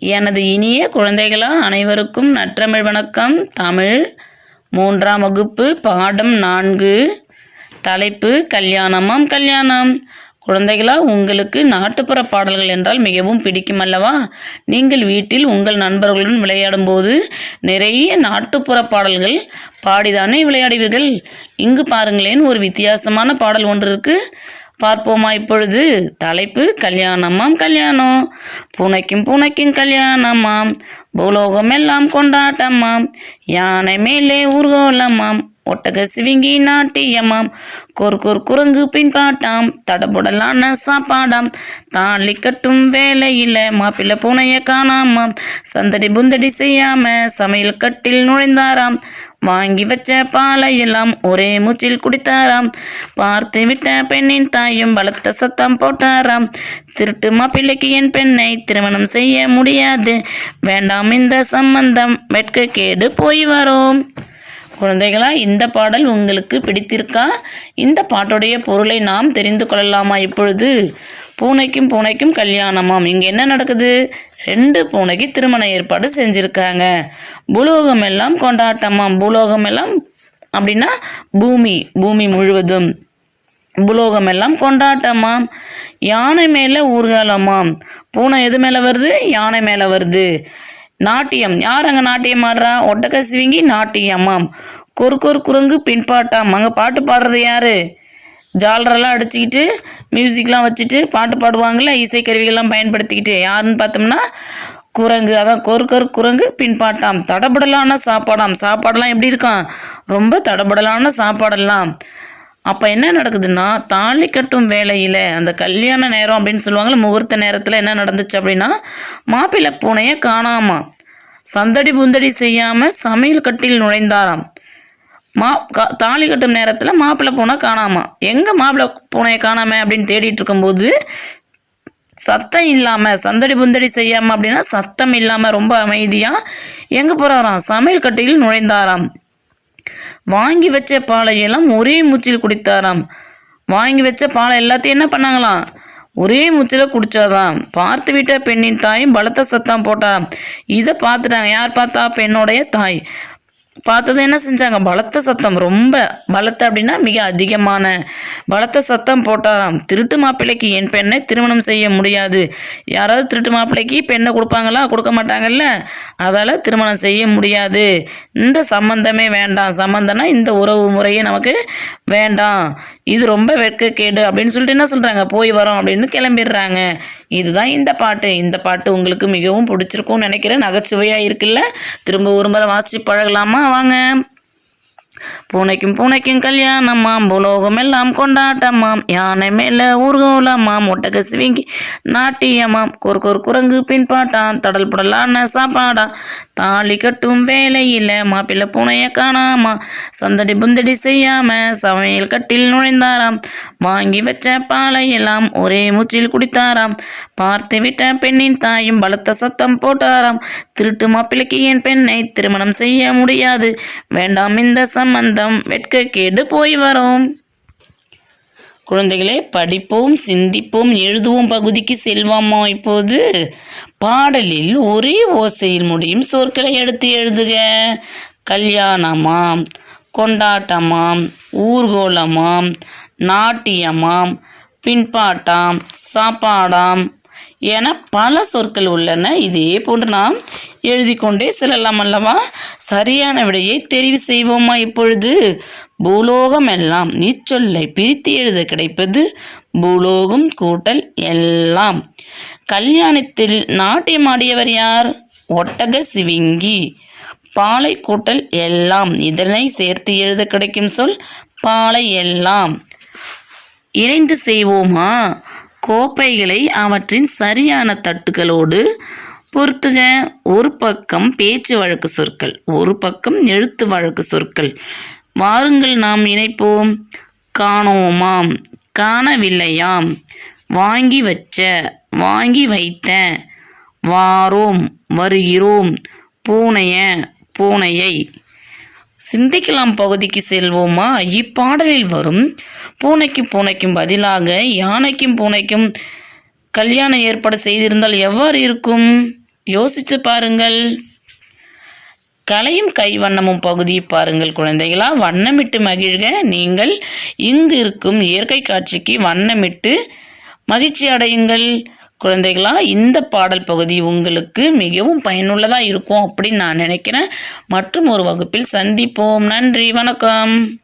எனது இனிய குழந்தைகளா அனைவருக்கும் நற்றமிழ் வணக்கம். தமிழ் 3ஆம் வகுப்பு பாடம் 4 தலைப்பு கல்யாணமாம் கல்யாணம். குழந்தைகளா, உங்களுக்கு நாட்டுப்புற பாடல்கள் என்றால் மிகவும் பிடிக்கும் அல்லவா? நீங்கள் வீட்டில் உங்கள் நண்பர்களுடன் விளையாடும் போது நிறைய நாட்டுப்புற பாடல்கள் பாடிதானே விளையாடுவீர்கள். இங்கு பாருங்களேன், ஒரு வித்தியாசமான பாடல் ஒன்று இருக்கு. பார்ப்போமா இப்பொழுது? தலைப்பு கல்யாணமாம் கல்யாணம். பூனைக்கும் பூனைக்கும் கல்யாணமாம், பூலோகம் எல்லாம் கொண்டாட்டமாம், யானை மேலே ஊர்கோலமாம், ஒட்டக சிவிங்கி நாட்டியமாம், குரங்கு பின்பாட்டாம், தடபுடலான சாப்பாடாம், தாலி கட்டும் வேலையில மாப்பிள்ளை பூனைய காணாமாம், சந்தடி புந்தடி செய்யாம சமையல் கட்டில் நுழைந்தாராம், வாங்கி வச்ச பாலையெல்லாம் ஒரே மூச்சில் குடித்தாராம், பார்த்து விட்ட பெண்ணின் தாயும் பலத்த சத்தம் போட்டாராம், திருட்டு மாப்பிள்ளைக்கு என் பெண்ணை திருமணம் செய்ய முடியாது, வேண்டாம் இந்த சம்பந்தம், வெட்க கேடு போய் வரும். குழந்தைகளா, இந்த பாடல் உங்களுக்கு பிடித்திருக்கா? இந்த பாட்டுடைய பொருளை நாம் தெரிந்து கொள்ளலாமா இப்பொழுது? பூனைக்கும் பூனைக்கும் கல்யாணமாம். இங்கே என்ன நடக்குது? 2 பூனைக்கு திருமண ஏற்பாடு செஞ்சுருக்காங்க. பூலோகம் எல்லாம் கொண்டாட்டமாம். பூலோகம் எல்லாம் அப்படின்னா பூமி முழுவதும். பூலோகம் எல்லாம் கொண்டாட்டமாம். யானை மேலே ஊர்காலமாம். பூனை எது மேலே வருது? யானை மேலே வருது. நாட்டியம், யார் அங்கே நாட்டியம் ஆடுறா? ஒட்டக சிவிங்கி நாட்டியமாம். குரங்கு பின்பாட்டாம். அங்கே பாட்டு பாடுறது யாரு? ஜாலரெல்லாம் அடிச்சுக்கிட்டு மியூசிக்லாம் வச்சுட்டு பாட்டு பாடுவாங்கள்ல, இசைக்கருவிகள்லாம் பயன்படுத்திக்கிட்டு. யாருன்னு பார்த்தோம்னா குரங்கு. அதான் குரங்கு பின்பாட்டாம். தடபுடலான சாப்பாடாம். சாப்பாடெல்லாம் எப்படி இருக்கான்? ரொம்ப தடபுடலான சாப்பாடெல்லாம். அப்போ என்ன நடக்குதுன்னா, தாலி கட்டும் வேலையில் அந்த கல்யாண நேரம் அப்படின்னு சொல்லுவாங்கள்ல, முகூர்த்த நேரத்தில் என்ன நடந்துச்சு அப்படின்னா, மாப்பிள்ளை பூனையை காணாமா, சந்தடி புந்தடி செய்யாமல் சமையல் கட்டில் நுழைந்தாராம். தாலி கட்டும் நேரத்தில் மாப்பிள்ளை பூனை காணாமா. எங்கே மாப்பிள்ளை பூனையை காணாம அப்படின்னு தேடிட்டு இருக்கும்போது சத்தம் இல்லாமல், சந்தடி புந்தடி செய்யாமல் அப்படின்னா சத்தம் இல்லாமல் ரொம்ப அமைதியாக எங்கே போகிறாராம்? சமையல் கட்டில் நுழைந்தாராம். வாங்கி வச்ச பாலையெல்லாம் ஒரே மூச்சில் குடித்தாராம். வாங்கி வச்ச பாலை எல்லாத்தையும் என்ன பண்ணாங்களாம்? ஒரே மூச்சில் குடிச்சாதான். பார்த்து விட்ட பெண்ணின் தாயும் பலத்த சத்தம் போட்டாராம். இதை பார்த்துட்டாங்க. யார் பார்த்தா? பெண்ணுடைய தாய் பார்த்தது என்ன செஞ்சாங்க? பலத்த சத்தம், ரொம்ப பலத்த அப்படின்னா மிக அதிகமான பலத்த சத்தம் போட்டாராம். திருட்டு மாப்பிள்ளைக்கு என் பெண்ணை திருமணம் செய்ய முடியாது. யாராவது திருட்டு மாப்பிள்ளைக்கு பெண்ணை கொடுப்பாங்களா? கொடுக்க மாட்டாங்கல்ல. அதால் திருமணம் செய்ய முடியாது. இந்த சம்பந்தமே வேண்டாம். சம்பந்தம்னா இந்த உறவு முறையே நமக்கு வேண்டாம். இது ரொம்ப வெட்கக்கேடு அப்படின்னு சொல்லிட்டு என்ன சொல்கிறாங்க? போய் வரோம் அப்படின்னு கிளம்பிடுறாங்க. இதுதான் இந்த பாட்டு. இந்த பாட்டு உங்களுக்கு மிகவும் பிடிச்சிருக்கும்னு நினைக்கிறேன். நகைச்சுவையாக இருக்குல்ல? திரும்ப ஒரு முறை வாசிச்சு பழகலாமா? வாங்க. பூனைக்கும் பூனைக்கும் கல்யாணமாம், பூலோகம் எல்லாம் கொண்டாட்டமாம், யானை மேல ஊர்கோலமாம், ஒட்டக சிவிங்கி நாட்டியமாம், குரங்கு பின்பாட்டாம், தடல் புடலான சாப்பாடா, தாலி கட்டும் வேலையில் மாப்பிள்ளை பூனைய காணாமா, சந்தடி புந்தடி செய்யாம சமையல் கட்டில் நுழைந்தாராம், வாங்கி வச்ச பாலையெல்லாம் ஒரே மூச்சில் குடித்தாராம், பார்த்து விட்ட பெண்ணின் தாயும் பலத்த சத்தம் போட்டாராம், திருட்டு மாப்பிள்ளைக்கு என் பெண்ணை திருமணம் செய்ய முடியாது, வேண்டாம் இந்த சம்பந்தம், வெட்க கேடு போய் வரும். குழந்தைகளே, படிப்போம், சிந்திப்போம், எழுதுவோம் பகுதிக்கு செல்வோமா இப்போது? பாடலில் ஒரே ஓசையில் முடியும் சொற்களை எடுத்து எழுதுக. கல்யாணமாம், கொண்டாட்டமாம், ஊர்கோலமாம், நாட்டியமாம், பின்பாட்டாம், சாப்பாடாம் என பல சொற்கள் உள்ளன. இதே போன்று நாம் எழுதி கொண்டே செல்லலாம் அல்லவா? சரியான விடையை தெரிவு செய்வோமா இப்பொழுது? பூலோகம் எல்லாம் இச்சொல்லை பிரித்து எழுத கிடைப்பது பூலோகம் கூட்டல் எல்லாம். கல்யாணத்தில் நாட்டியமாடியவர் யார்? ஒட்டக சிவிங்கி. பாலை கூட்டல் எல்லாம், இதனை சேர்த்து எழுத கிடைக்கும் சொல் பாலை எல்லாம். இணைந்து செய்வோமா? கோப்பைகளை அவற்றின் சரியான தட்டுகளோடு பொறுத்துக. ஒரு பக்கம் பேச்சு வழக்கு சொற்கள், ஒரு பக்கம் எழுத்து வழக்கு சொற்கள். வாருங்கள் நாம் இணைப்போம். காணோமாம், காணவில்லையாம், வாங்கி வச்ச, வாங்கி வைத்த, வாரோம், வருகிறோம், பூனைய, பூனையை. சிந்திக்கலாம் பகுதிக்கு செல்வோமா? இப்பாடலில் வரும் பூனைக்கும் பூனைக்கும் பதிலாக யானைக்கும் பூனைக்கும் கல்யாணம் ஏற்பாடு செய்திருந்தால் எவ்வாறு இருக்கும்? யோசித்து பாருங்கள். கலையும் கைவண்ணமும் பகுதியை பாருங்கள் குழந்தைகளா. வண்ணமிட்டு மகிழ்க. நீங்கள் இங்கு இருக்கும் இயற்கை காட்சிக்கு வண்ணமிட்டு மகிழ்ச்சி அடையுங்கள் குழந்தைகளா. இந்த பாடல் பகுதி உங்களுக்கு மிகவும் பயனுள்ளதாக இருக்கும் அப்படின்னு நான் நினைக்கிறேன். மற்றும் ஒரு வகுப்பில் சந்திப்போம். நன்றி, வணக்கம்.